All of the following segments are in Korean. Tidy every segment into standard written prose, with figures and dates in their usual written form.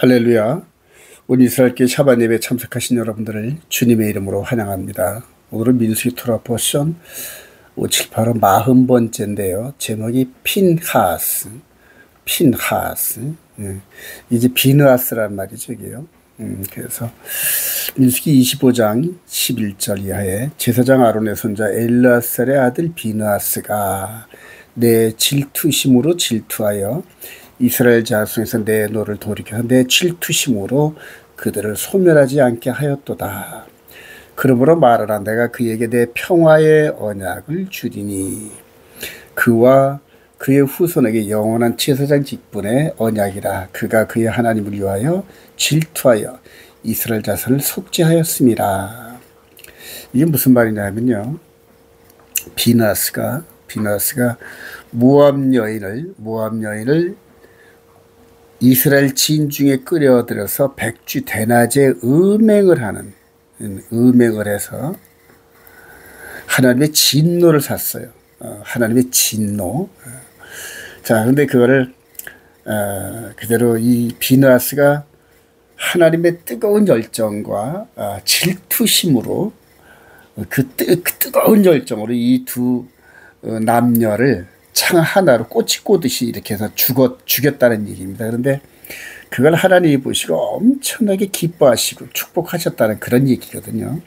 할렐루야. 오늘 이스라엘교회 샤bat 예배에 참석하신 여러분들을 주님의 이름으로 환영합니다. 오늘은 민수기 토라 포션 578호 40번째인데요. 제목이 핀하스. 이제 비느하스란 말이죠, 이게요. 그래서 민수기 25장 11절 이하에 제사장 아론의 손자 엘르아살의 아들 비느하스가 내 질투심으로 질투하여 이스라엘 자손에서 내 노를 돌이켜서 내 질투심으로 그들을 소멸하지 않게 하였도다. 그러므로 말하라. 내가 그에게 내 평화의 언약을 주리니 그와 그의 후손에게 영원한 제사장 직분의 언약이라. 그가 그의 하나님을 위하여 질투하여 이스라엘 자손을 속죄하였습니다. 이게 무슨 말이냐면요, 비느하스가 모압 여인을 이스라엘 진중에 끌어들여서 백주 대낮에 음행을 해서 하나님의 진노를 샀어요. 하나님의 진노. 자, 근데 그거를 그대로 이 비느하스가 하나님의 뜨거운 열정과 질투심으로 그 뜨거운 열정으로 이 두 남녀를 창 하나로 꽃이 꽂듯이 이렇게 해서 죽였다는 얘기입니다. 그런데 그걸 하나님이 보시고 엄청나게 기뻐하시고 축복하셨다는 그런 얘기거든요.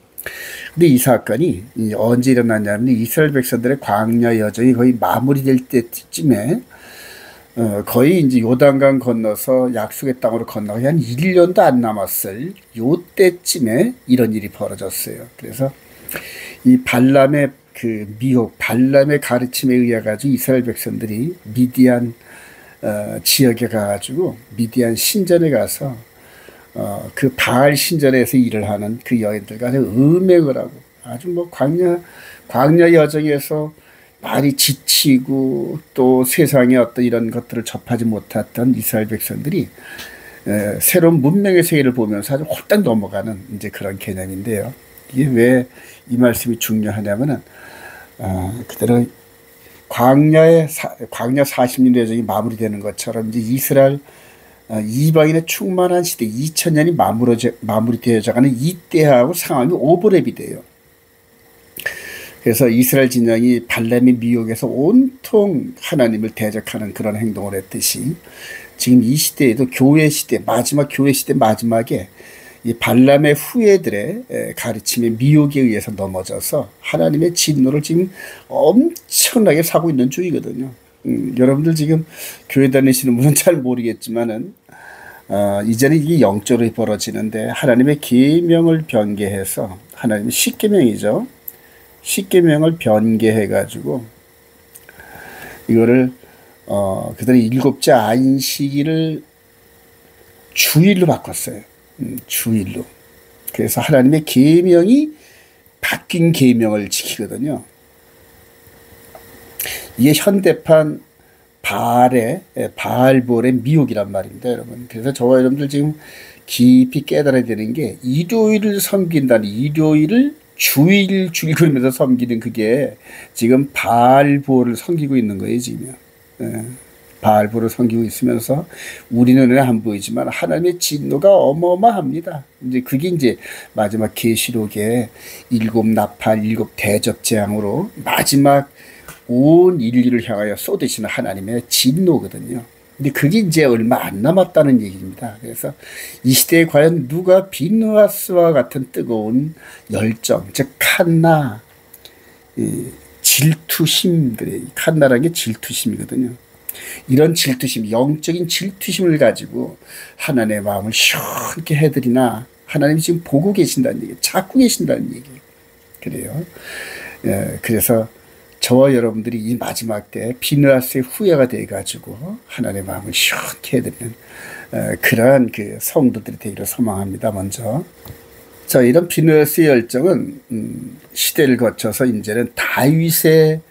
근데 이 사건이 언제 일어났냐면 이스라엘 백성들의 광야 여정이 거의 마무리될 때쯤에 거의 이제 요단강 건너서 약속의 땅으로 건너고 한 1년도 안 남았을 요 때쯤에 이런 일이 벌어졌어요. 그래서 이 발람의 발람의 가르침에 의해 가지고 이스라엘 백성들이 미디안 지역에 가가지고 미디안 신전에 가서 그 바알 신전에서 일을 하는 그 여인들과 음행을 하고 아주 뭐 광야 여정에서 많이 지치고 또 세상의 어떤 이런 것들을 접하지 못했던 이스라엘 백성들이 새로운 문명의 세계를 보면서 아주 홀딱 넘어가는 이제 그런 개념인데요. 이게 왜 이 말씀이 중요하냐면은 그대로 광야 40년 여정이 마무리되는 것처럼 이제 이스라엘 이방인의 충만한 시대 2000년이 마무리되어져가는 이때하고 상황이 오버랩이 돼요. 그래서 이스라엘 진영이 발람의 미혹에서 온통 하나님을 대적하는 그런 행동을 했듯이 지금 이 시대에도 마지막 교회 시대 마지막에 이 발람의 후예들의 가르침의 미혹에 의해서 넘어져서 하나님의 진노를 지금 엄청나게 사고 있는 중이거든요. 여러분들 지금 교회 다니시는 분은 잘 모르겠지만은 이제는 이게 영적으로 벌어지는데 하나님의 계명을 변개해서 하나님의 십계명이죠. 십계명을 변개해 가지고 이거를 그들의 일곱째 안식일을 주일로 바꿨어요. 주일로. 그래서 하나님의 계명이 바뀐 계명을 지키거든요. 이게 현대판 바알볼의 미혹이란 말입니다, 여러분. 그래서 저와 여러분들 지금 깊이 깨달아야 되는 게 일요일을 섬긴다는, 일요일을 주일 그러면서 섬기는 그게 지금 바알볼을 섬기고 있는 거예요, 지금. 바알볼을 섬기고 있으면서 우리 눈에 안 보이지만 하나님의 진노가 어마어마합니다. 이제 그게 이제 마지막 계시록의 7 나팔 7 대접 재앙으로 마지막 온 인류를 향하여 쏟으시는 하나님의 진노거든요. 근데 그게 이제 얼마 안 남았다는 얘기입니다. 그래서 이 시대에 과연 누가 비느하스와 같은 뜨거운 열정, 즉 칸나, 질투심, 그래. 칸나라는 게 질투심이거든요. 이런 질투심, 영적인 질투심을 가지고 하나님의 마음을 시원하게 해드리나 하나님이 지금 보고 계신다는 얘기, 찾고 계신다는 얘기. 그래요. 그래서 저와 여러분들이 이 마지막 때 비느하스의 후예가 돼가지고 하나님의 마음을 시원하게 해드리는 그러한 그 성도들이 되기를 소망합니다. 먼저. 자, 이런 비느하스의 열정은 시대를 거쳐서 이제는 다윗의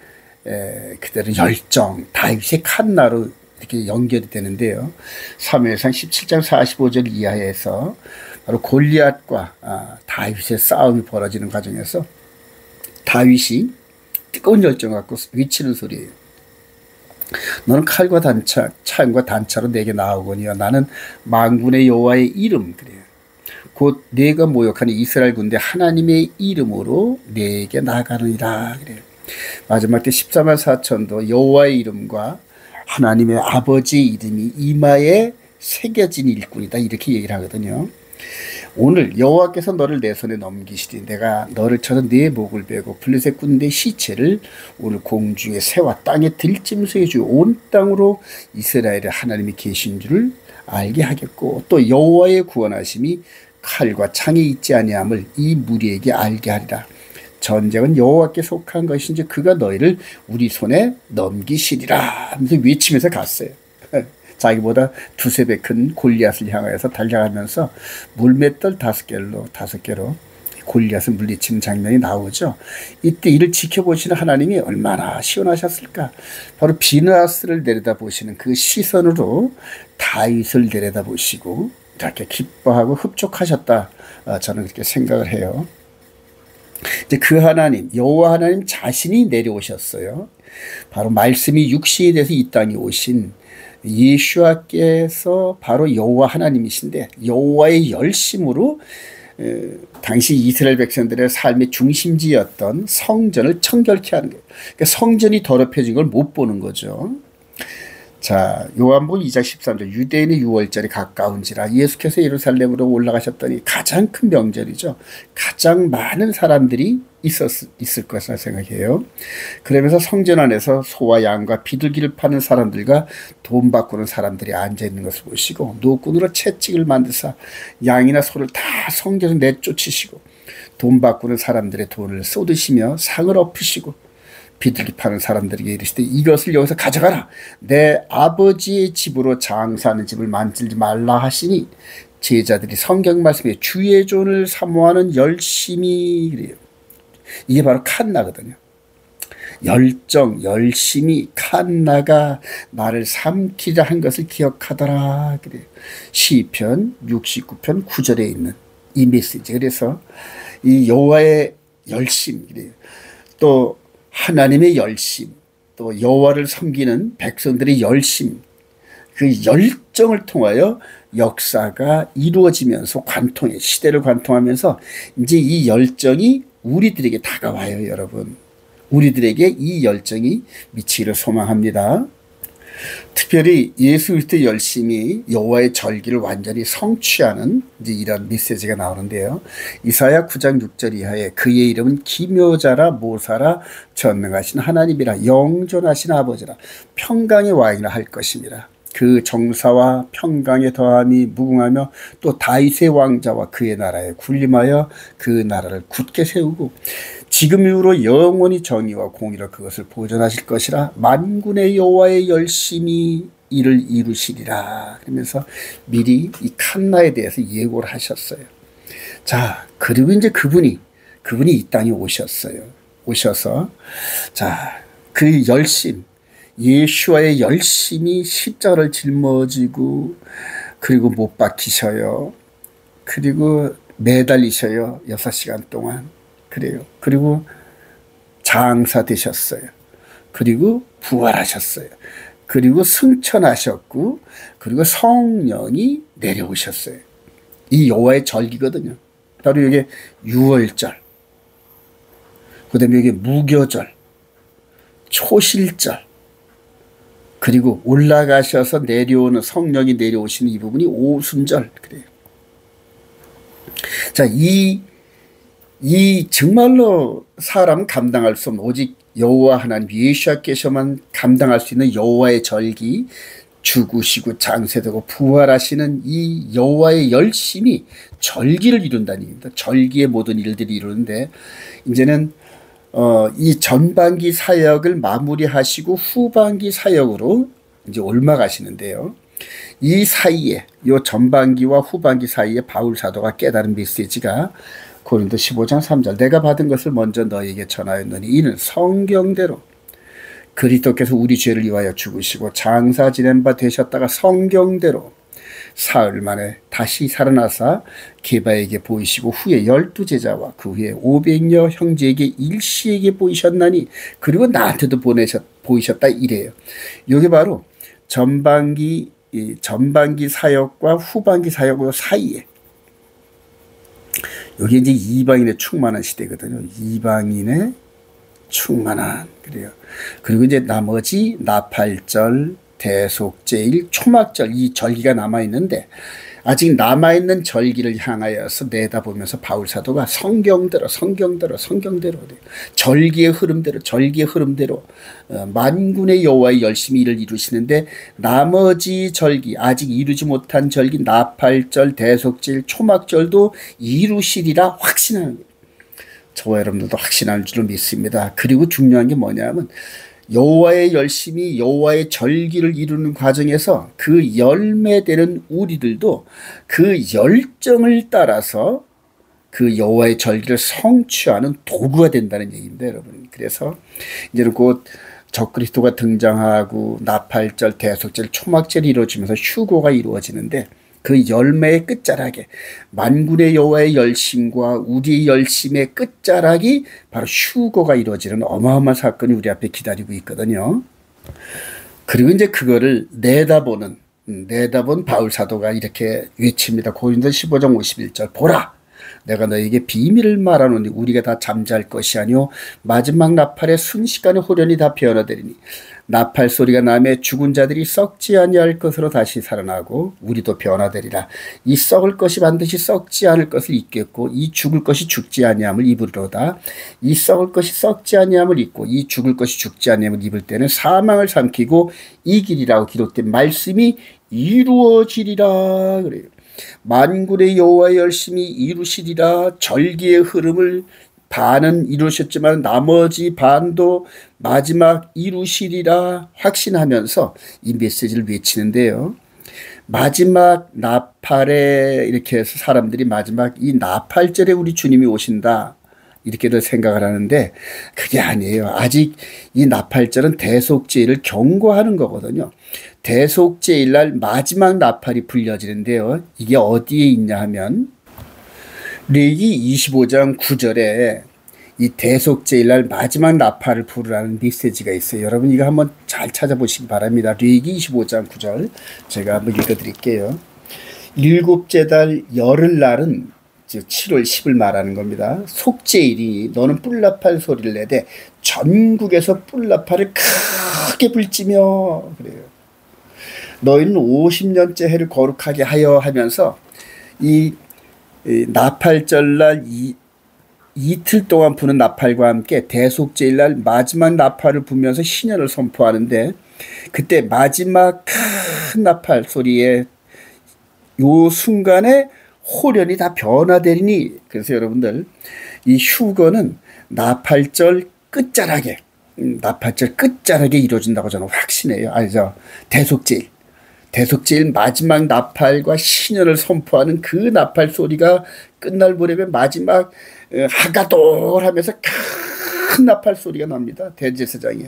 그대로 열정, 다윗의 칸나로 이렇게 연결이 되는데요. 사무엘상 17장 45절 이하에서 바로 골리앗과 다윗의 싸움이 벌어지는 과정에서 다윗이 뜨거운 열정 갖고 외치는 소리예요. 너는 칼과 창과 단차로 내게 나오거니와 나는 만군의 여호와의 이름 그래요. 곧 내가 모욕하는 이스라엘 군대 하나님의 이름으로 내게 나가느니라 그래요. 마지막 때 14만 4천도 여호와의 이름과 하나님의 아버지의 이름이 이마에 새겨진 일꾼이다 이렇게 얘기를 하거든요. 오늘 여호와께서 너를 내 손에 넘기시되 내가 너를 쳐서 네 목을 베고 블레셋 군대 시체를 오늘 공중의 새와 땅의 들짐승의 주 온 땅으로 이스라엘의 하나님이 계신 줄을 알게 하겠고 또 여호와의 구원하심이 칼과 창에 있지 아니함을 이 무리에게 알게 하리라. 전쟁은 여호와께 속한 것인지 그가 너희를 우리 손에 넘기시리라 하면서 외치면서 갔어요. 자기보다 두세 배 큰 골리앗을 향하여서 달려가면서 물맷돌 5개로 골리앗을 물리치는 장면이 나오죠. 이때 이를 지켜보시는 하나님이 얼마나 시원하셨을까. 바로 비느하스를 내려다보시는 그 시선으로 다윗을 내려다보시고 이렇게 기뻐하고 흡족하셨다. 저는 그렇게 생각을 해요. 이제 그 하나님, 여호와 하나님 자신이 내려오셨어요. 바로 말씀이 육신이 돼서 이 땅에 오신 예수와께서 바로 여호와 하나님이신데 여호와의 열심으로 당시 이스라엘 백성들의 삶의 중심지였던 성전을 청결케 하는 거예요. 그러니까 성전이 더럽혀진 걸 못 보는 거죠. 자, 요한복음 2장 13절 유대인의 유월절이 가까운지라 예수께서 예루살렘으로 올라가셨더니 가장 큰 명절이죠. 가장 많은 사람들이 있을 것이라 생각해요. 그러면서 성전 안에서 소와 양과 비둘기를 파는 사람들과 돈 바꾸는 사람들이 앉아있는 것을 보시고 노끈으로 채찍을 만드사 양이나 소를 다 성전에서 내쫓으시고 돈 바꾸는 사람들의 돈을 쏟으시며 상을 엎으시고 비둘기 파는 사람들에게 이르시되 이것을 여기서 가져가라. 내 아버지의 집으로 장사하는 집을 만들지 말라 하시니 제자들이 성경 말씀에 주의 존을 사모하는 열심이 그래요. 이게 바로 칸나거든요. 열정, 열심이 칸나가 나를 삼키자 한 것을 기억하더라. 그래요. 시편 69편 9절에 있는 이 메시지. 그래서 이 여호와의 열심, 그래요. 또 하나님의 열심, 또 여호와를 섬기는 백성들의 열심, 그 열정을 통하여 역사가 이루어지면서 관통해 시대를 관통하면서 이제 이 열정이 우리들에게 다가와요, 여러분. 우리들에게 이 열정이 미치기를 소망합니다. 특별히 예수 그리스도의 열심이 여호와의 절기를 완전히 성취하는 이제 이런 메시지가 나오는데요. 이사야 9장 6절 이하에 그의 이름은 기묘자라 모사라 전능하신 하나님이라 영존하신 아버지라 평강의 왕이라 할 것입니다. 그 정사와 평강의 더함이 무궁하며 또 다윗의 왕자와 그의 나라에 군림하여 그 나라를 굳게 세우고 지금 이후로 영원히 정의와 공의로 그것을 보존하실 것이라 만군의 여호와의 열심히 이를 이루시리라. 그러면서 미리 이 칸나에 대해서 예고를 하셨어요. 자, 그리고 이제 그분이 이 땅에 오셨어요. 오셔서 자, 그 열심, 예수와의 열심이 십자가를 짊어지고 그리고 못 박히셔요. 그리고 매달리셔요. 6시간 동안. 그래요. 그리고 장사되셨어요. 그리고 부활하셨어요. 그리고 승천하셨고 그리고 성령이 내려오셨어요. 이 여호와의 절기거든요. 바로 이게 유월절, 그 다음에 이게 무교절, 초실절, 그리고 올라가셔서 내려오는 성령이 내려오시는 이 부분이 오순절. 그래요. 자, 이 정말로 사람은 감당할 수 없는 오직 여호와 하나님 예수께서만 감당할 수 있는 여호와의 절기, 죽으시고 장세되고 부활하시는 이 여호와의 열심이 절기를 이룬다는 얘기입니다. 절기의 모든 일들이 이루는데 이제는 이 전반기 사역을 마무리하시고 후반기 사역으로 이제 올라가시는데요. 이 사이에 요 전반기와 후반기 사이에 바울 사도가 깨달은 메시지가 고린도 15장 3절 내가 받은 것을 먼저 너에게 전하였노니 이는 성경대로 그리스도께서 우리 죄를 위하여 죽으시고 장사 지낸 바 되셨다가 성경대로 사흘 만에 다시 살아나사 게바에게 보이시고 후에 12제자와 그 후에 500여 형제에게 일시에게 보이셨나니 그리고 나한테도 보이셨다 이래요. 이게 바로 전반기 사역과 후반기 사역 사이에, 여기 이제 이방인의 충만한 시대거든요. 이방인의 충만한, 그래요. 그리고 이제 나머지 나팔절, 대속제일, 초막절, 이 절기가 남아있는데, 아직 남아있는 절기를 향하여서 내다보면서 바울사도가 성경대로 절기의 흐름대로 만군의 여호와의 열심히 일을 이루시는데, 나머지 절기, 아직 이루지 못한 절기, 나팔절, 대속제일, 초막절도 이루시리라 확신하는 거예요. 저와 여러분들도 확신할 줄을 믿습니다. 그리고 중요한 게 뭐냐면, 여호와의 열심히 여호와의 절기를 이루는 과정에서 그 열매되는 우리들도 그 열정을 따라서 그 여호와의 절기를 성취하는 도구가 된다는 얘기입니다, 여러분. 그래서 이제는 곧 적그리스도가 등장하고 나팔절, 대속절, 초막절이 이루어지면서 휴거가 이루어지는데, 그 열매의 끝자락에 만군의 여호와의 열심과 우리의 열심의 끝자락이 바로 휴거가 이루어지는 어마어마한 사건이 우리 앞에 기다리고 있거든요. 그리고 이제 그거를 내다본 바울 사도가 이렇게 외칩니다. 고린도서 15장 51절, 보라, 내가 너에게 비밀을 말하노니 우리가 다 잠잘 것이 아니요 마지막 나팔의 순식간에 호련히 다 변화되리니, 나팔 소리가 나매 죽은 자들이 썩지 아니할 것으로 다시 살아나고 우리도 변화되리라. 이 썩을 것이 반드시 썩지 않을 것을 입겠고 이 죽을 것이 죽지 아니함을 입으리로다. 이 썩을 것이 썩지 아니함을 입고 이 죽을 것이 죽지 아니함을 입을 때는 사망을 삼키고 이기리라고 기록된 말씀이 이루어지리라 그래요. 만군의 여호와의 열심히 이루시리라. 절기의 흐름을 반은 이루셨지만 나머지 반도 마지막 이루시리라 확신하면서 이 메시지를 외치는데요. 마지막 나팔에 이렇게 해서 사람들이 마지막 이 나팔절에 우리 주님이 오신다 이렇게들 생각을 하는데, 그게 아니에요. 아직 이 나팔절은 대속제일을 경고하는 거거든요. 대속제일 날 마지막 나팔이 불려지는데요. 이게 어디에 있냐 하면 레위기 25장 9절에 이 대속제일 날 마지막 나팔을 부르라는 메시지가 있어요. 여러분 이거 한번 잘 찾아보시기 바랍니다. 레위기 25장 9절 제가 한번 읽어드릴게요. 일곱째 달 열흘날은 7월 10을 말하는 겁니다. 속죄일이 너는 뿔나팔 소리를 내되 전국에서 뿔나팔을 크게 불지며 그래요. 너희는 50년째 해를 거룩하게 하여 하면서 이 나팔절날 이틀 동안 부는 나팔과 함께 대속제일날 마지막 나팔을 부면서 신년을 선포하는데, 그때 마지막 큰 나팔 소리에 요 순간에 호련이 다 변화되리니, 그래서 여러분들 이 휴거는 나팔절 끝자락에 이루어진다고 저는 확신해요. 아니죠. 대속제일 마지막 나팔과 신년을 선포하는 그 나팔 소리가 끝날 무렵에 마지막 하가돌 하면서 큰 나팔 소리가 납니다. 대제사장에.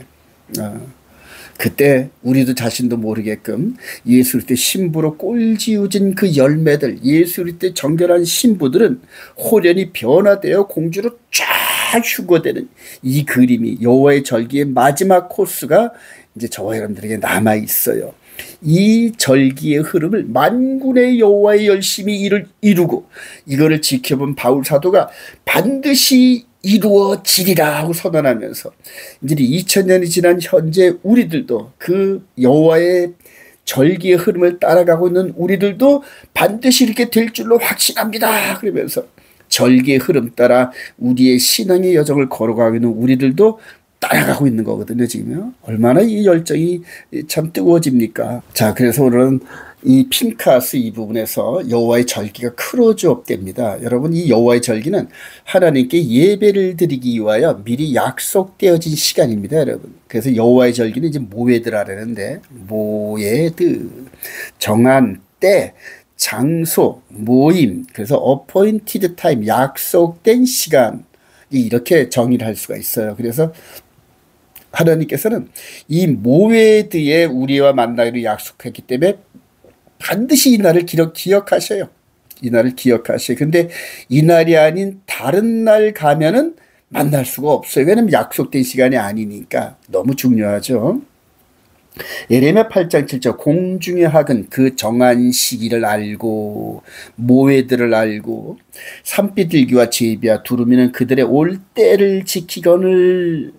그때 우리도 자신도 모르게끔 예수 그리스도의 신부로 꼴지우진 그 열매들, 예수 그리스도의 정결한 신부들은 호련히 변화되어 공주로 쫙 휴거되는 이 그림이, 여호와의 절기의 마지막 코스가 이제 저와 여러분들에게 남아 있어요. 이 절기의 흐름을 만군의 여호와의 열심히 이루고 이거를 지켜본 바울 사도가 반드시 이루어지리라 하고 선언하면서, 이제 2000년이 지난 현재 우리들도 그 여호와의 절기의 흐름을 따라가고 있는 우리들도 반드시 이렇게 될 줄로 확신합니다. 그러면서 절기의 흐름 따라 우리의 신앙의 여정을 걸어가고 있는 우리들도 따라가고 있는 거거든요, 지금요. 얼마나 이 열정이 참 뜨거워집니까? 자, 그래서 오늘은 이 핀카스 이 부분에서 여호와의 절기가 크로즈업됩니다. 여러분, 이 여호와의 절기는 하나님께 예배를 드리기 위하여 미리 약속되어진 시간입니다, 여러분. 그래서 여호와의 절기는 이제 모에드라는데, 모에드, 정한 때, 장소, 모임, 그래서 appointed time, 약속된 시간, 이렇게 정의를 할 수가 있어요. 그래서 하나님께서는 이 모에드에 우리와 만나기로 약속했기 때문에 반드시 이 날을 기억하셔요. 이 날을 기억하셔요. 근데 이 날이 아닌 다른 날 가면은 만날 수가 없어요. 왜냐면 약속된 시간이 아니니까. 너무 중요하죠. 예레미야 8장 7절 공중의 학은 그 정한 시기를 알고 모회들을 알고 산비둘기와 제비와 두루미는 그들의 올 때를 지키거늘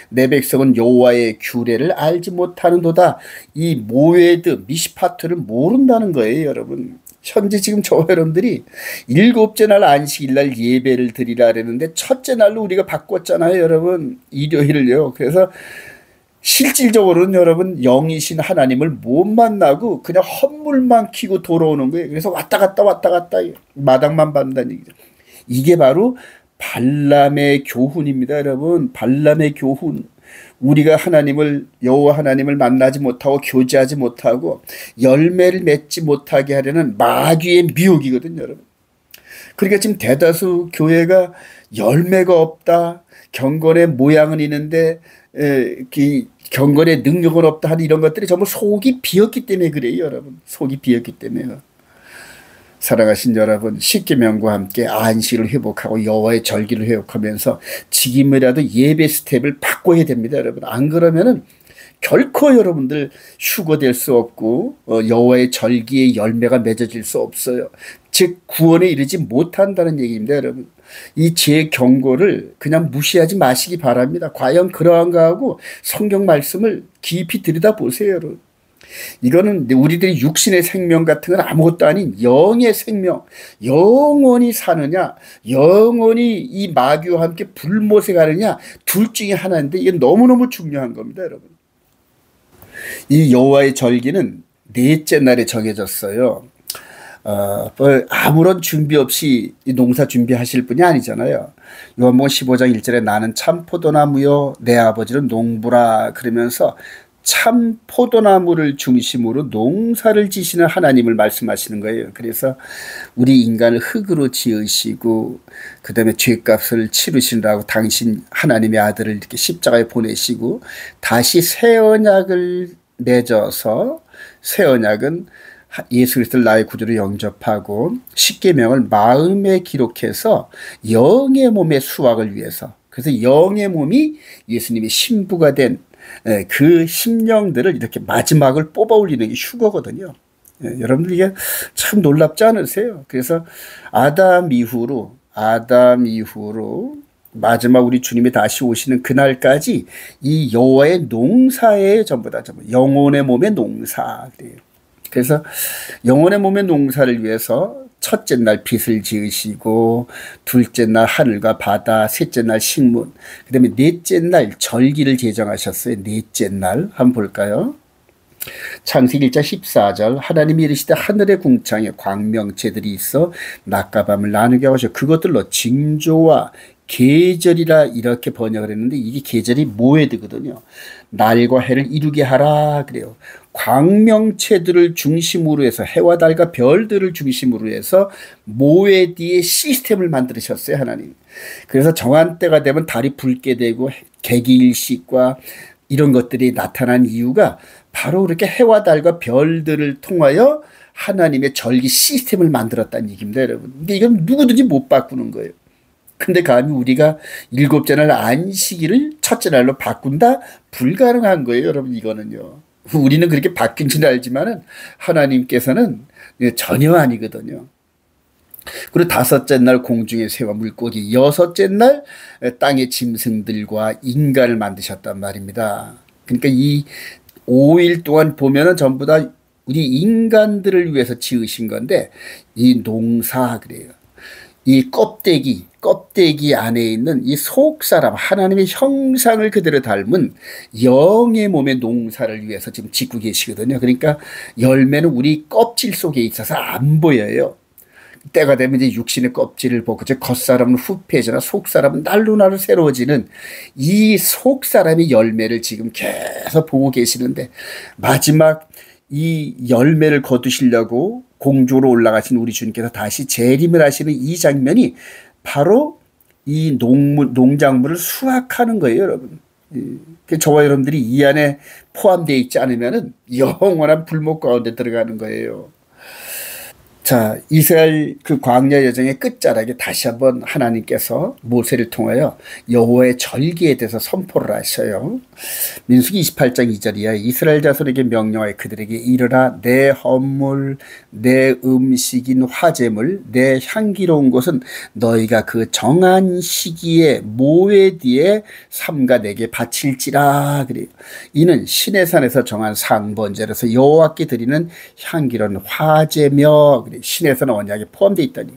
내 백성은 여호와의 규례를 알지 못하는도다. 이 모웨드 미시파트를 모른다는 거예요, 여러분. 현재 지금 저와 여러분들이 일곱째 날 안식일 날 예배를 드리라 그랬는데 첫째 날로 우리가 바꿨잖아요, 여러분. 일요일을요. 그래서 실질적으로는 여러분 영이신 하나님을 못 만나고 그냥 헛물만 키고 돌아오는 거예요. 그래서 왔다 갔다 마당만 밟는다는 얘기죠. 이게 바로 발람의 교훈입니다, 여러분. 발람의 교훈. 우리가 여호와 하나님을 만나지 못하고 교제하지 못하고 열매를 맺지 못하게 하려는 마귀의 미혹이거든요, 여러분. 그러니까 지금 대다수 교회가 열매가 없다. 경건의 모양은 있는데 경건의 능력은 없다 하는 이런 것들이 전부 속이 비었기 때문에 그래요, 여러분. 속이 비었기 때문에요. 사랑하신 여러분, 십계명과 함께 안식을 회복하고 여호와의 절기를 회복하면서 지금이라도 예배 스텝을 바꿔야 됩니다, 여러분. 안 그러면은 결코 여러분들 휴거될 수 없고 여호와의 절기의 열매가 맺어질 수 없어요. 즉 구원에 이르지 못한다는 얘기입니다, 여러분. 이 제 경고를 그냥 무시하지 마시기 바랍니다. 과연 그러한가 하고 성경 말씀을 깊이 들여다보세요, 여러분. 이거는 우리들이 육신의 생명 같은 건 아무것도 아닌 영의 생명, 영원히 사느냐, 영원히 이 마귀와 함께 불못에 가느냐, 둘 중에 하나인데 이게 너무너무 중요한 겁니다, 여러분. 이 여호와의 절기는 넷째 날에 정해졌어요. 아무런 준비 없이 이 농사 준비하실 분이 아니잖아요. 요한복음 15장 1절에 나는 참 포도나무요 내 아버지는 농부라 그러면서 참 포도나무를 중심으로 농사를 지시는 하나님을 말씀하시는 거예요. 그래서 우리 인간을 흙으로 지으시고 그 다음에 죄값을 치르시느라고 당신 하나님의 아들을 이렇게 십자가에 보내시고 다시 새 언약을 맺어서 새 언약은 예수 그리스도를 나의 구주로 영접하고 십계명을 마음에 기록해서 영의 몸의 수확을 위해서, 그래서 영의 몸이 예수님의 신부가 된 그 심령들을 이렇게 마지막을 뽑아 올리는 게 휴거거든요. 여러분들 이게 참 놀랍지 않으세요? 그래서 아담 이후로 마지막 우리 주님이 다시 오시는 그날까지 이 여호와의 농사에 전부 영혼의 몸의 농사. 그래서 영혼의 몸의 농사를 위해서 첫째 날 빛을 지으시고 둘째 날 하늘과 바다, 셋째 날 식문, 그 다음에 넷째 날 절기를 제정하셨어요. 넷째 날 한번 볼까요? 창세기 1장 14절 하나님이 이르시되 하늘의 궁창에 광명체들이 있어 낮과 밤을 나누게 하셔 그것들로 징조와 계절이라 이렇게 번역을 했는데 이게 계절이 모에드거든요. 날과 해를 이루게 하라 그래요. 광명체들을 중심으로 해서 해와 달과 별들을 중심으로 해서 모에드의 시스템을 만드셨어요, 하나님. 그래서 정한 때가 되면 달이 붉게 되고 개기일식과 이런 것들이 나타난 이유가 바로 그렇게 해와 달과 별들을 통하여 하나님의 절기 시스템을 만들었다는 얘기입니다, 여러분. 근데 이건 누구든지 못 바꾸는 거예요. 근데 감히 우리가 일곱째 날 안식일을 첫째 날로 바꾼다? 불가능한 거예요, 여러분. 이거는요. 우리는 그렇게 바뀐 줄 알지만은 하나님께서는 전혀 아니거든요. 그리고 다섯째 날 공중의 새와 물고기, 여섯째 날 땅의 짐승들과 인간을 만드셨단 말입니다. 그러니까 이 5일 동안 보면은 전부 다 우리 인간들을 위해서 지으신 건데 이 농사 그래요. 이 껍데기 안에 있는 이 속사람, 하나님의 형상을 그대로 닮은 영의 몸의 농사를 위해서 지금 짓고 계시거든요. 그러니까 열매는 우리 껍질 속에 있어서 안 보여요. 때가 되면 이제 육신의 껍질을 벗고 겉사람은 후패해지나 속사람은 날로 날로 새로워지는 이 속사람의 열매를 지금 계속 보고 계시는데 마지막 이 열매를 거두시려고 공주로 올라가신 우리 주님께서 다시 재림을 하시는 이 장면이 바로 이 농작물을 수확하는 거예요, 여러분. 저와 여러분들이 이 안에 포함되어 있지 않으면 영원한 불목 가운데 들어가는 거예요. 자, 이스라엘 그 광야 여정의 끝자락에 다시 한번 하나님께서 모세를 통하여 여호와의 절기에 대해서 선포를 하셔요. 민수기 28장 2절이야. 이스라엘 자손에게 명령하여 그들에게 이르라. 내 헌물, 내 음식인 화제물, 내 향기로운 것은 너희가 그 정한 시기에 모회 뒤에 삼가 내게 바칠지라. 그래요. 이는 시내 산에서 정한 상번제로서 여호와께 드리는 향기로운 화제며, 신에서는 언약에 포함되어 있다니.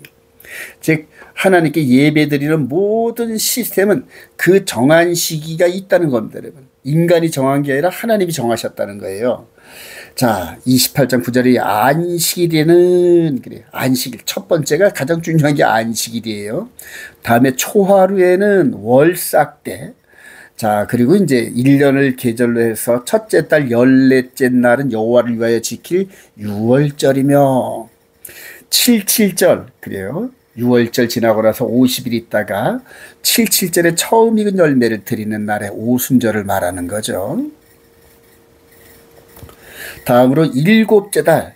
즉 하나님께 예배드리는 모든 시스템은 그 정한 시기가 있다는 겁니다. 여러분, 인간이 정한 게 아니라 하나님이 정하셨다는 거예요. 자, 28장 9절에 안식일에는, 그래, 안식일 첫 번째가 가장 중요한 게 안식일이에요. 다음에 초하루에는 월삭대. 자, 그리고 이제 1년을 계절로 해서 첫째 달 14째 날은 여호와를 위하여 지킬 유월절이며, 77절, 그래요. 6월절 지나고 나서 50일 있다가 77절에 처음 익은 열매를 드리는 날에 오순절을 말하는 거죠. 다음으로 일곱째 달,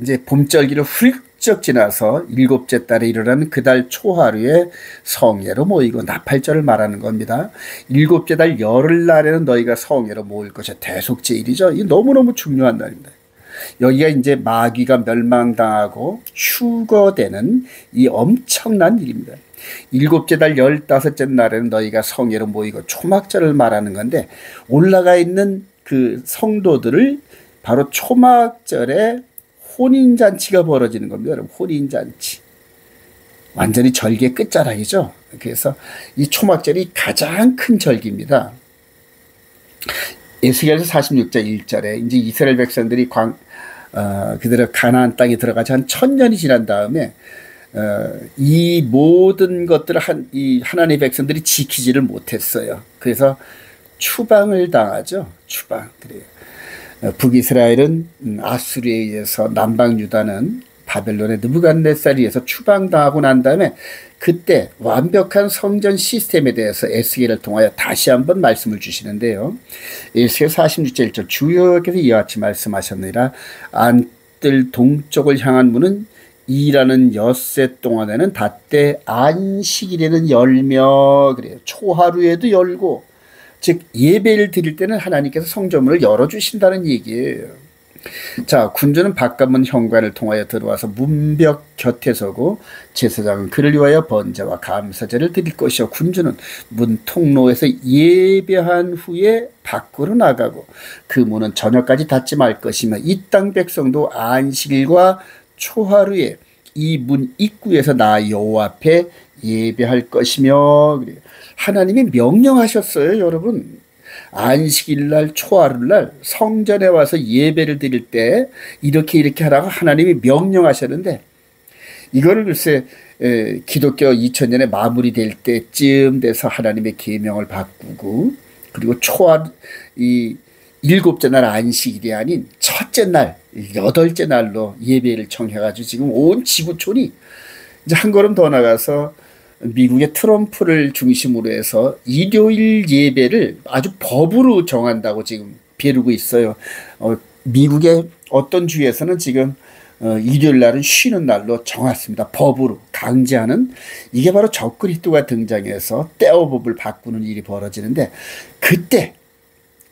이제 봄절기를 훌쩍 지나서 일곱째 달에 일어나는 그 달 초하루에 성회로 모이고 나팔절을 말하는 겁니다. 일곱째 달 열흘날에는 너희가 성회로 모일 것이 대속제일이죠. 이게 너무너무 중요한 날입니다. 여기가 이제 마귀가 멸망당하고 휴거되는 이 엄청난 일입니다. 일곱째 달 15째 날에는 너희가 성회로 모이고 초막절을 말하는 건데, 올라가 있는 그 성도들을 바로 초막절에 혼인잔치가 벌어지는 겁니다. 여러분, 혼인잔치. 완전히 절기의 끝자락이죠. 그래서 이 초막절이 가장 큰 절기입니다. 에스겔서 46장 1절에 이제 이스라엘 백성들이 그대로 가나안 땅에 들어가지 한 1000년이 지난 다음에 이 모든 것들을 이 하나님의 백성들이 지키지를 못했어요. 그래서 추방을 당하죠. 추방. 그래요. 북이스라엘은 아수르에 의해서, 남방 유다는 바벨론의 느부갓네살에 의해서 추방당하고 난 다음에 그때 완벽한 성전 시스템에 대해서 에스겔을 통하여 다시 한번 말씀을 주시는데요. 에스겔 46절 1절 주여께서 이와 같이 말씀하셨느니라. 안뜰 동쪽을 향한 문은 일하는 엿새 동안에는 닫되 안식일에는 열며, 그래요. 초하루에도 열고, 즉 예배를 드릴 때는 하나님께서 성전문을 열어주신다는 얘기예요. 자, 군주는 바깥문 현관을 통하여 들어와서 문벽 곁에 서고 제사장은 그를 위하여 번제와 감사제를 드릴 것이요, 군주는 문 통로에서 예배한 후에 밖으로 나가고 그 문은 저녁까지 닫지 말 것이며, 이 땅 백성도 안식일과 초하루에 이 문 입구에서 나 여호와 앞에 예배할 것이며. 하나님이 명령하셨어요. 여러분, 안식일날 초하루날 성전에 와서 예배를 드릴 때 이렇게 하라고 하나님이 명령하셨는데, 이거를 글쎄 기독교 2000년에 마무리될 때쯤 돼서 하나님의 계명을 바꾸고, 그리고 이 일곱째 날 안식일이 아닌 첫째 날, 8째 날로 예배를 청해가지고 지금 온 지구촌이 이제 한 걸음 더 나가서 미국의 트럼프를 중심으로 해서 일요일 예배를 아주 법으로 정한다고 지금 벼르고 있어요. 미국의 어떤 주에서는 지금 일요일 날은 쉬는 날로 정했습니다. 법으로 강제하는. 이게 바로 적그리스도가 등장해서 떼어법을 바꾸는 일이 벌어지는데, 그때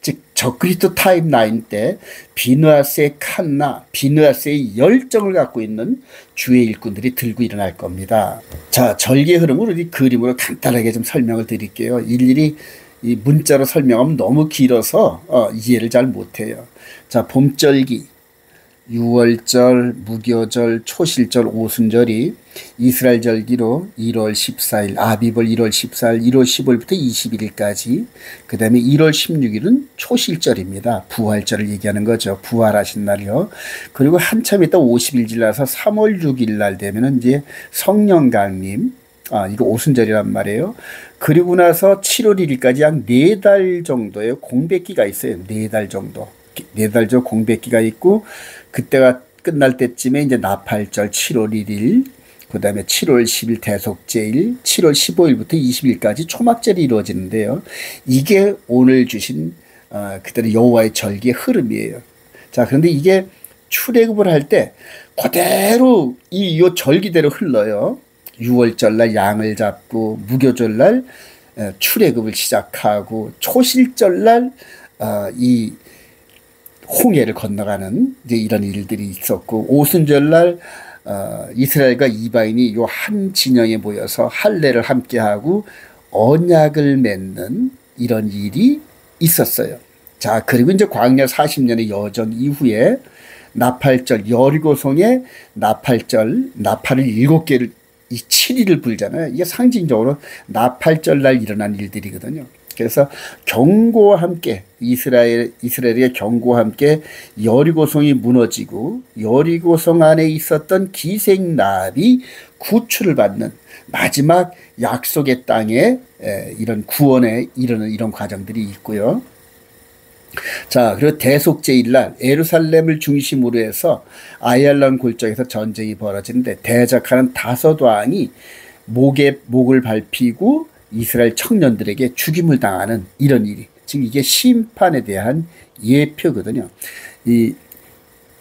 즉 적그리스도 타임라인 때 비느하스의 칸나, 비느하스의 열정을 갖고 있는 주의 일꾼들이 들고 일어날 겁니다. 자, 절기의 흐름을 우리 그림으로 간단하게 좀 설명을 드릴게요. 일일이 이 문자로 설명하면 너무 길어서 이해를 잘 못해요. 자, 봄절기, 유월절, 무교절, 초실절, 오순절이 이스라엘 절기로 1월 14일, 아비벌 1월 14일, 1월 15일부터 21일까지, 그 다음에 1월 16일은 초실절입니다. 부활절을 얘기하는 거죠. 부활하신 날이요. 그리고 한참 있다 50일 지나서 3월 6일 날 되면은 이제 성령 강림, 이거 오순절이란 말이에요. 그리고 나서 7월 1일까지 약 4달 정도의 공백기가 있어요. 4달 정도. 4달 정도 공백기가 있고, 그때가 끝날 때쯤에 이제 나팔절 7월 1일, 그 다음에 7월 10일 대속제일, 7월 15일부터 20일까지 초막절이 이루어지는데요. 이게 오늘 주신 그대로 여호와의 절기의 흐름이에요. 자, 그런데 이게 출애굽을 할 때 그대로 요 절기대로 흘러요. 6월절날 양을 잡고 무교절날 출애굽을 시작하고 초실절날 이 홍해를 건너가는 이제 이런 일들이 있었고, 오순절날 이스라엘과 이방인이 요 한 진영에 모여서 할례를 함께하고 언약을 맺는 이런 일이 있었어요. 자, 그리고 이제 광야 40년의 여정 이후에 나팔절, 여리고성에 나팔절, 나팔을 7개를 이 7일을 불잖아요. 이게 상징적으로 나팔절 날 일어난 일들이거든요. 그래서 경고와 함께 이스라엘의 경고와 함께 여리고성이 무너지고 여리고성 안에 있었던 기생나비 구출을 받는 마지막 약속의 땅에 이런 구원에 이르는 이런 과정들이 있고요. 자, 그리고 대속제일날 예루살렘을 중심으로 해서 아얄론 골짜기에서 전쟁이 벌어지는데 대적하는 다섯 왕이 목을 밟히고 이스라엘 청년들에게 죽임을 당하는 이런 일이, 지금 이게 심판에 대한 예표거든요. 이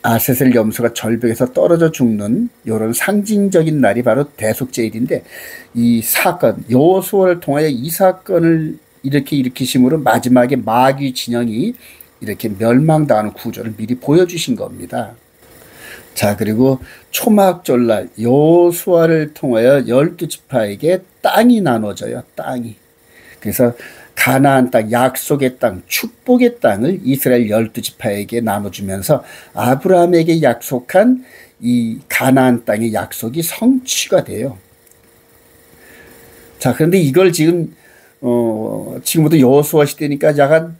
아세셀 염소가 절벽에서 떨어져 죽는 이런 상징적인 날이 바로 대속제일인데, 이 사건 여호수아를 통하여 이 사건을 이렇게 일으키심으로 마지막에 마귀 진영이 이렇게 멸망당하는 구조를 미리 보여주신 겁니다. 자, 그리고 초막절날 여호수아를 통하여 12지파에게 땅이 나눠져요. 땅이. 그래서 가나안 땅, 약속의 땅, 축복의 땅을 이스라엘 12지파에게 나눠주면서 아브라함에게 약속한 이 가나안 땅의 약속이 성취가 돼요. 자, 그런데 이걸 지금부터 여호수아 시대니까 약 한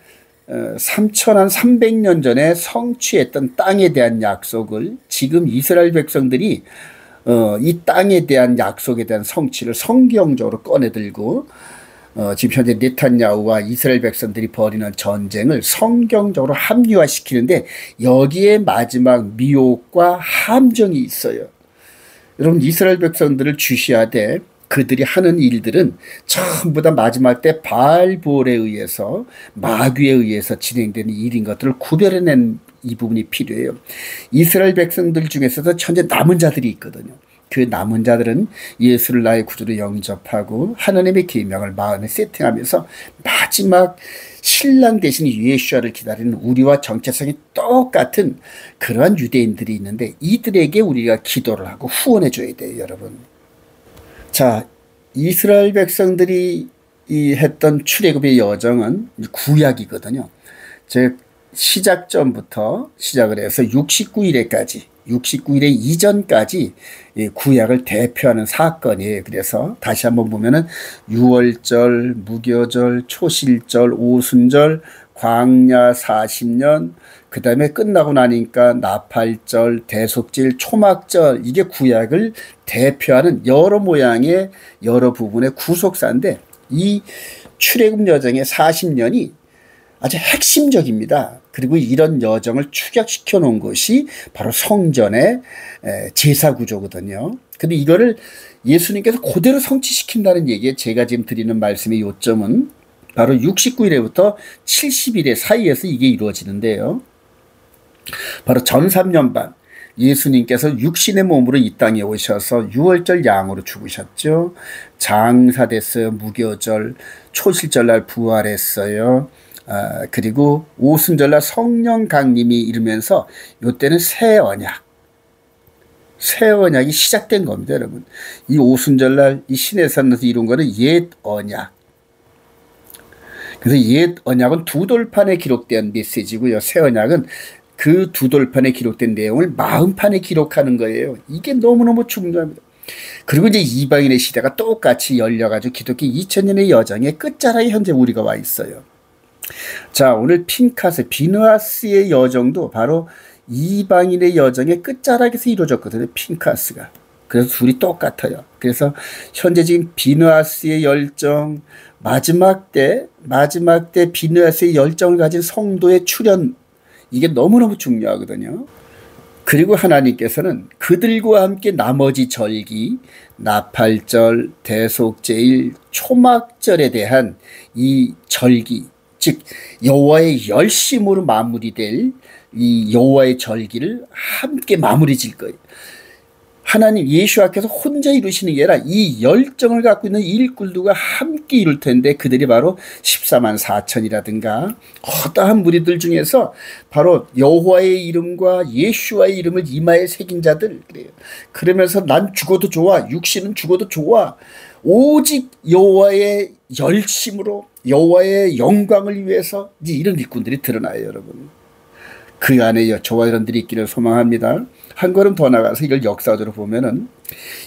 3,300년 전에 성취했던 땅에 대한 약속을 지금 이스라엘 백성들이 이 땅에 대한 약속에 대한 성취를 성경적으로 꺼내들고 지금 현재 네탄야후와 이스라엘 백성들이 벌이는 전쟁을 성경적으로 합리화시키는데, 여기에 마지막 미혹과 함정이 있어요. 여러분, 이스라엘 백성들을 주시하되 그들이 하는 일들은 전부 다 마지막 때 바알볼에 의해서, 마귀에 의해서 진행되는 일인 것들을 구별해낸 이 부분이 필요해요. 이스라엘 백성들 중에서도 현재 남은 자들이 있거든요. 그 남은 자들은 예수를 나의 구주로 영접하고 하나님의 계명을 마음에 세팅하면서 마지막 신랑 대신 예수아를 기다리는 우리와 정체성이 똑같은 그러한 유대인들이 있는데, 이들에게 우리가 기도를 하고 후원해 줘야 돼요, 여러분. 자, 이스라엘 백성들이 했던 출애굽의 여정은 구약이거든요. 즉 시작전부터 시작을 해서 69일에까지, 69일의 이전까지 구약을 대표하는 사건이에요. 그래서 다시 한번 보면은 6월절, 무교절, 초실절, 오순절, 광야 40년, 그 다음에 끝나고 나니까 나팔절, 대속절, 초막절, 이게 구약을 대표하는 여러 모양의 여러 부분의 구속사인데, 이 출애굽 여정의 40년이 아주 핵심적입니다. 그리고 이런 여정을 축약시켜 놓은 것이 바로 성전의 제사 구조거든요. 근데 이거를 예수님께서 그대로 성취시킨다는 얘기에 제가 지금 드리는 말씀의 요점은 바로 69일에부터 70일의 사이에서 이게 이루어지는데요. 바로 전 3년 반 예수님께서 육신의 몸으로 이 땅에 오셔서 6월절 양으로 죽으셨죠. 장사됐어요. 무교절, 초실절날 부활했어요. 그리고 오순절날 성령 강림이 이르면서 이때는 새 언약이 시작된 겁니다, 여러분. 이 오순절날 이 신의 산에서 이룬 거는 옛 언약. 그래서 옛 언약은 두 돌판에 기록된 메시지고요. 새 언약은 그 두 돌판에 기록된 내용을 마음판에 기록하는 거예요. 이게 너무너무 중요합니다. 그리고 이제 이방인의 시대가 똑같이 열려가지고 기독교 2000년의 여정의 끝자락에 현재 우리가 와 있어요. 자, 오늘 비느하스의 여정도 바로 이방인의 여정의 끝자락에서 이루어졌거든요. 핀카스가. 그래서 둘이 똑같아요. 그래서 현재 지금 비느하스의 열정, 마지막 때 비느하스의 열정을 가진 성도의 출현, 이게 너무너무 중요하거든요. 그리고 하나님께서는 그들과 함께 나머지 절기, 나팔절, 대속제일, 초막절에 대한 이 절기, 즉 여호와의 열심으로 마무리될 이 여호와의 절기를 함께 마무리 질 거예요. 하나님 예수와께서 혼자 이루시는 게 아니라 이 열정을 갖고 있는 일꾼들과 함께 이룰 텐데 그들이 바로 14만 4천이라든가 허다한 무리들 중에서 바로 여호와의 이름과 예수와의 이름을 이마에 새긴 자들 그래요. 그러면서 난 죽어도 좋아. 육신은 죽어도 좋아. 오직 여호와의 열심으로 여호와의 영광을 위해서 이런 일꾼들이 드러나요, 여러분. 그 안에 저와 여러분들이 있기를 소망합니다. 한 걸음 더 나가서 이걸 역사적으로 보면은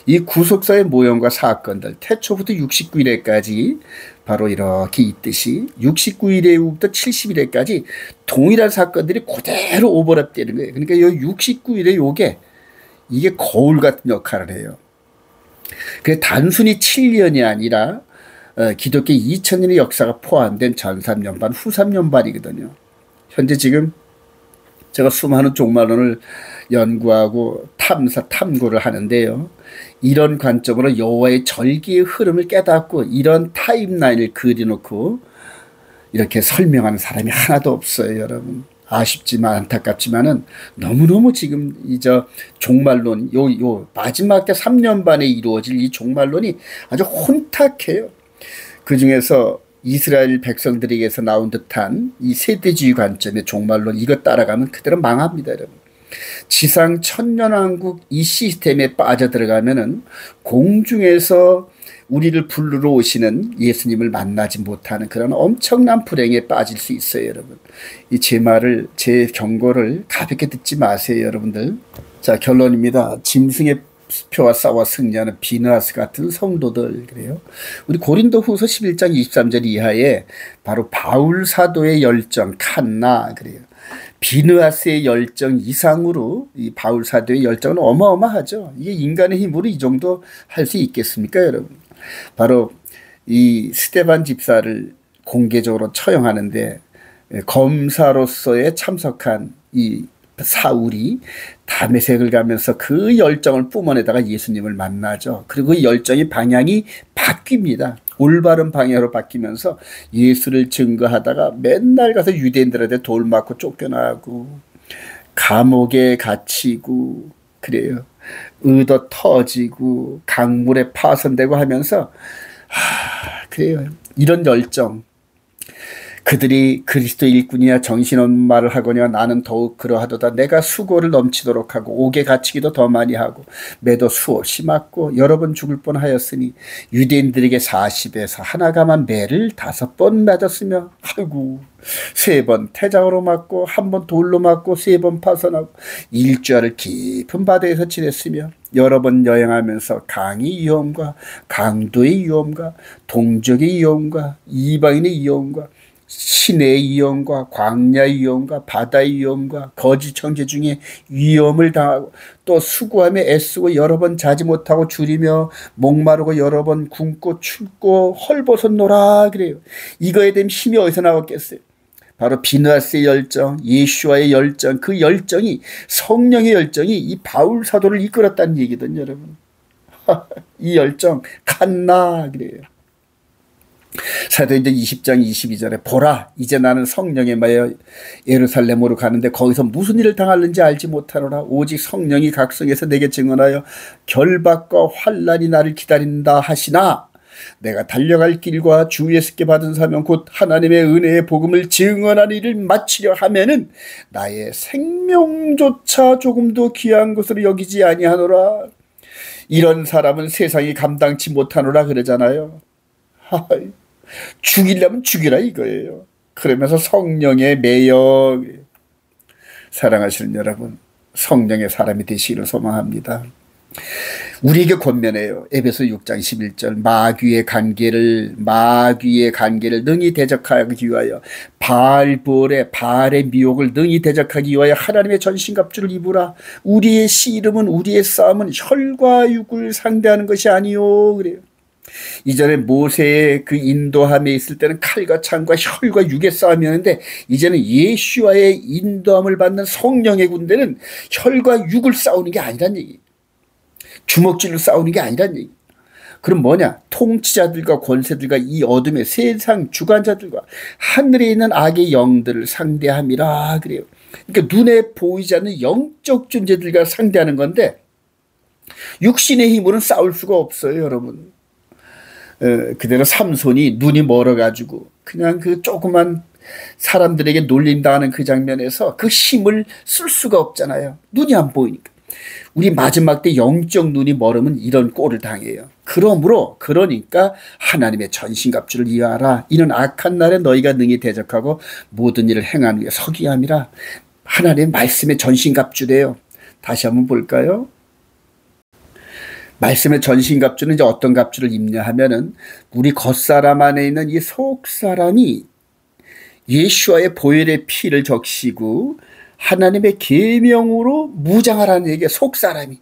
이 구속사의 모형과 사건들 태초부터 69일에까지 바로 이렇게 있듯이 69일 이후부터 70일에까지 동일한 사건들이 그대로 오버랩되는 거예요. 그러니까 이 69일의 요게 이게 거울 같은 역할을 해요. 그게 단순히 7년이 아니라 기독교 2000년의 역사가 포함된 전 3년반, 후 3년반이거든요. 현재 지금 제가 수많은 종말론을 연구하고 탐구를 하는데요. 이런 관점으로 여호와의 절기의 흐름을 깨닫고 이런 타임라인을 그려놓고 이렇게 설명하는 사람이 하나도 없어요, 여러분. 아쉽지만 안타깝지만은 너무너무 지금 종말론 요 마지막 때 3년 반에 이루어질 이 종말론이 아주 혼탁해요. 그 중에서 이스라엘 백성들에게서 나온 듯한 이 세대주의 관점의 종말론 이것 따라가면 그대로 망합니다, 여러분. 지상 천년왕국 이 시스템에 빠져들어가면은 공중에서 우리를 부르러 오시는 예수님을 만나지 못하는 그런 엄청난 불행에 빠질 수 있어요, 여러분. 제 경고를 가볍게 듣지 마세요, 여러분들. 자, 결론입니다. 짐승의 표와 싸워 승리하는 비느하스 같은 성도들 그래요. 우리 고린도후서 11장 23절 이하에 바로 바울 사도의 열정 칸나 그래요. 비느하스의 열정 이상으로 이 바울 사도의 열정은 어마어마하죠. 이게 인간의 힘으로 이 정도 할 수 있겠습니까, 여러분? 바로 이 스데반 집사를 공개적으로 처형하는데 검사로서의 참석한 이 사울이 다메섹을 가면서 그 열정을 뿜어내다가 예수님을 만나죠. 그리고 그 열정의 방향이 바뀝니다. 올바른 방향으로 바뀌면서 예수를 증거하다가 맨날 가서 유대인들한테 돌 맞고 쫓겨나고 감옥에 갇히고 그래요. 의도 터지고 강물에 파손되고 하면서 그래요. 이런 열정 그들이 그리스도 일꾼이야 정신없는 말을 하거니와 나는 더욱 그러하도다. 내가 수고를 넘치도록 하고 옥에 갇히기도 더 많이 하고 매도 수없이 맞고 여러 번 죽을 뻔하였으니 유대인들에게 40에서 하나가만 매를 5번 맞았으며 아이고 3번 태장으로 맞고 1번 돌로 맞고 3번 파손하고 일주일을 깊은 바다에서 지냈으며 여러 번 여행하면서 강의 위험과 강도의 위험과 동족의 위험과 이방인의 위험과 시내의 위험과 광야의 위험과 바다의 위험과 거짓 형제 중에 위험을 당하고 또 수고하며 애쓰고 여러 번 자지 못하고 줄이며 목마르고 여러 번 굶고 춥고 헐벗었노라 그래요. 이거에 대한 힘이 어디서 나왔겠어요? 바로 비느하스의 열정, 예수와의 열정, 그 열정이 성령의 열정이 이 바울 사도를 이끌었다는 얘기거든요, 여러분. 이 열정 칸나 그래요. 사도행전 20장 22절에 보라 이제 나는 성령에 매여 예루살렘으로 가는데 거기서 무슨 일을 당하는지 알지 못하노라. 오직 성령이 각성해서 내게 증언하여 결박과 환난이 나를 기다린다 하시나 내가 달려갈 길과 주 예수께 받은 사명 곧 하나님의 은혜의 복음을 증언하는 일을 마치려 하면은 나의 생명조차 조금도 귀한 것으로 여기지 아니하노라. 이런 사람은 세상이 감당치 못하노라 그러잖아요. 죽이려면 죽이라 이거예요. 그러면서 성령에 매여 사랑하시는 여러분 성령의 사람이 되시기를 소망합니다. 우리에게 권면해요. 에베소 6장 11절 마귀의 관계를 능히 대적하기 위하여 바알의 미혹을 능히 대적하기 위하여 하나님의 전신갑주를 입으라. 우리의 씨름은 우리의 싸움은 혈과 육을 상대하는 것이 아니요 그래요. 이전에 모세의 그 인도함에 있을 때는 칼과 창과 혈과 육의 싸움이었는데 이제는 예수와의 인도함을 받는 성령의 군대는 혈과 육을 싸우는 게 아니란 얘기. 주먹질로 싸우는 게 아니란 얘기. 그럼 뭐냐? 통치자들과 권세들과 이 어둠의 세상 주관자들과 하늘에 있는 악의 영들을 상대함이라 그래요. 그러니까 눈에 보이지 않는 영적 존재들과 상대하는 건데 육신의 힘으로는 싸울 수가 없어요, 여러분. 그대로 삼손이 눈이 멀어가지고 그냥 그 조그만 사람들에게 놀림당하는 그 장면에서 그 힘을 쓸 수가 없잖아요. 눈이 안 보이니까. 우리 마지막 때 영적 눈이 멀으면 이런 꼴을 당해요. 그러니까 하나님의 전신갑주를 이어하라. 이는 악한 날에 너희가 능히 대적하고 모든 일을 행하는 위에 서기 함이라. 하나님의 말씀의 전신갑주래요. 다시 한번 볼까요? 말씀의 전신갑주는 이제 어떤 갑주를 입냐 하면은 우리 겉사람 안에 있는 이 속사람이 예수와의 보혈의 피를 적시고 하나님의 계명으로 무장하라는 얘기예요. 속사람이.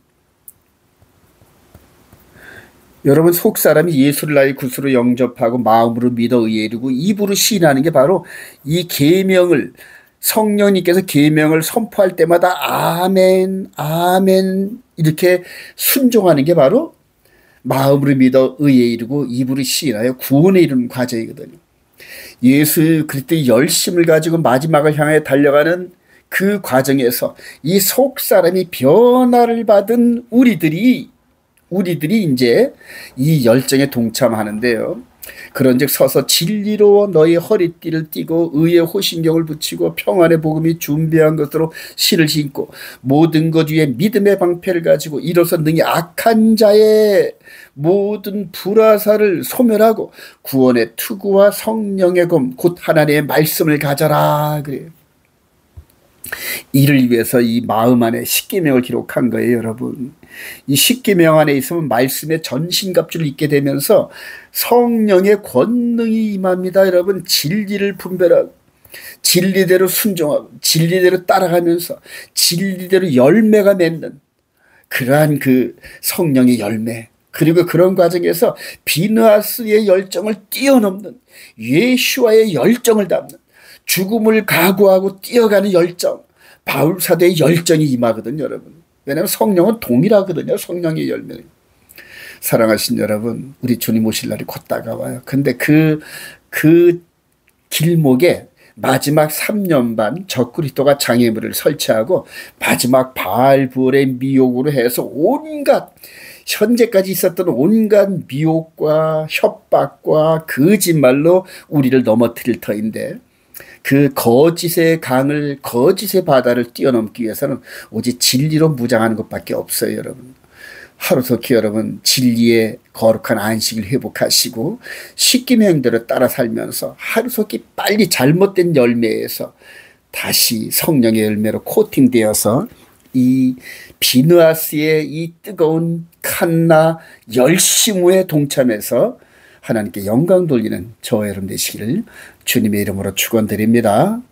여러분, 속사람이 예수를 나의 구주로 영접하고 마음으로 믿어 의에 이르고 입으로 시인하는 게 바로 이 계명을 성령님께서 계명을 선포할 때마다 아멘 아멘 이렇게 순종하는 게 바로 마음으로 믿어 의에 이르고 입으로 시인하여 구원에 이르는 과정이거든요. 예수 그리스도의 열심을 가지고 마지막을 향해 달려가는 그 과정에서 이 속사람이 변화를 받은 우리들이 이제 이 열정에 동참하는데요. 그런즉 서서 진리로 너희 허리띠를 띠고 의의 호신경을 붙이고 평안의 복음이 준비한 것으로 실을 신고 모든 것 위에 믿음의 방패를 가지고 이로써 능히 악한 자의 모든 불화살을 소멸하고 구원의 투구와 성령의 검 곧 하나님의 말씀을 가져라 그래요. 이를 위해서 이 마음 안에 십계명을 기록한 거예요, 여러분. 이 십계명 안에 있으면 말씀의 전신갑주를 입게 되면서 성령의 권능이 임합니다, 여러분. 진리를 분별하고 진리대로 순종하고 진리대로 따라가면서 진리대로 열매가 맺는 그러한 그 성령의 열매, 그리고 그런 과정에서 비느하스의 열정을 뛰어넘는 예수와의 열정을 담는 죽음을 각오하고 뛰어가는 열정, 바울 사도의 열정이 임하거든요, 여러분. 왜냐하면 성령은 동일하거든요, 성령의 열매는. 사랑하신 여러분, 우리 주님 오실 날이 곧 다가와요. 근데 그 길목에 마지막 3년 반 적그리스도가 장애물을 설치하고 마지막 바알부엘의 미혹으로 해서 온갖 현재까지 있었던 온갖 미혹과 협박과 거짓말로 우리를 넘어뜨릴 터인데 그 거짓의 강을 거짓의 바다를 뛰어넘기 위해서는 오직 진리로 무장하는 것밖에 없어요, 여러분. 하루속히 여러분 진리의 거룩한 안식을 회복하시고 십계명대로 따라 살면서 하루속히 빨리 잘못된 열매에서 다시 성령의 열매로 코팅되어서 이 비느하스의 이 뜨거운 칸나 열심에 동참해서 하나님께 영광 돌리는 저와 여러분 되시기를 주님의 이름으로 축원드립니다.